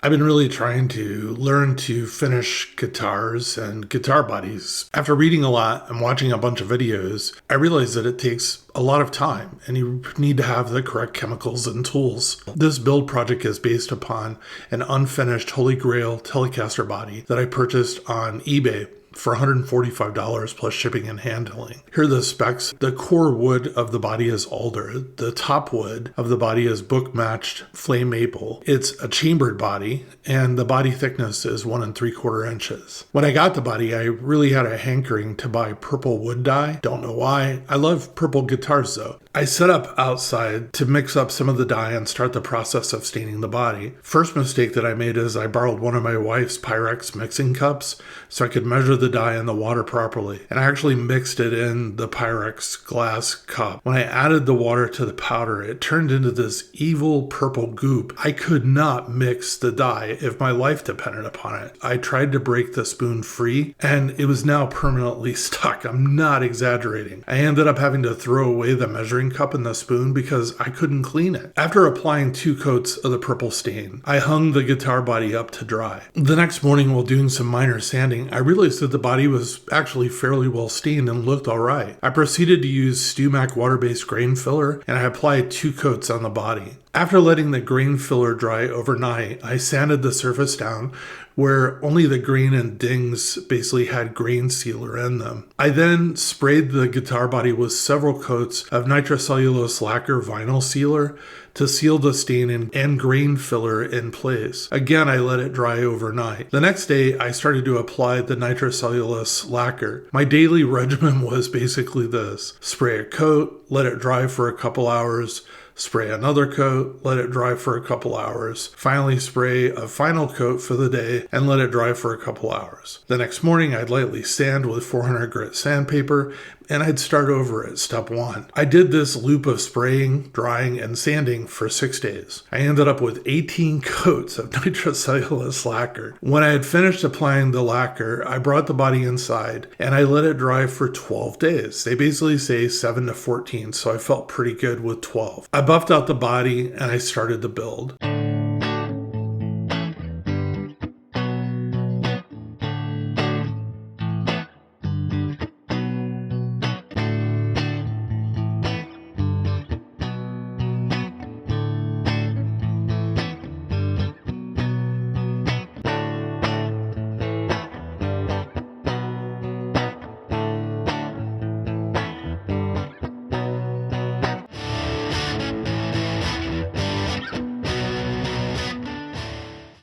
I've been really trying to learn to finish guitars and guitar bodies. After reading a lot and watching a bunch of videos, I realized that it takes a lot of time and you need to have the correct chemicals and tools. This build project is based upon an unfinished Holy Grail Telecaster body that I purchased on eBay for $145 plus shipping and handling. Here are the specs. The core wood of the body is alder. The top wood of the body is book-matched flame maple. It's a chambered body, and the body thickness is 1 3/4 inches. When I got the body, I really had a hankering to buy purple wood dye. Don't know why. I love purple guitars though. I set up outside to mix up some of the dye and start the process of staining the body. First mistake that I made is I borrowed one of my wife's Pyrex mixing cups so I could measure the dye in the water properly. And I actually mixed it in the Pyrex glass cup. When I added the water to the powder, it turned into this evil purple goop. I could not mix the dye if my life depended upon it. I tried to break the spoon free and it was now permanently stuck. I'm not exaggerating. I ended up having to throw away the measuring cup and the spoon because I couldn't clean it. After applying 2 coats of the purple stain, I hung the guitar body up to dry. The next morning while doing some minor sanding, I realized that the body was actually fairly well stained and looked alright. I proceeded to use StewMac water-based grain filler and I applied 2 coats on the body. After letting the grain filler dry overnight, I sanded the surface down where only the grain and dings basically had grain sealer in them. I then sprayed the guitar body with several coats of nitrocellulose lacquer vinyl sealer to seal the stain and grain filler in place. Again, I let it dry overnight. The next day, I started to apply the nitrocellulose lacquer. My daily regimen was basically this: spray a coat, let it dry for a couple hours, spray another coat, let it dry for a couple hours, finally spray a final coat for the day and let it dry for a couple hours. The next morning I'd lightly sand with 400 grit sandpaper and I'd start over at step 1. I did this loop of spraying, drying, and sanding for 6 days. I ended up with 18 coats of nitrocellulose lacquer. When I had finished applying the lacquer, I brought the body inside and I let it dry for 12 days. They basically say 7 to 14, so I felt pretty good with 12. I buffed out the body and I started the build.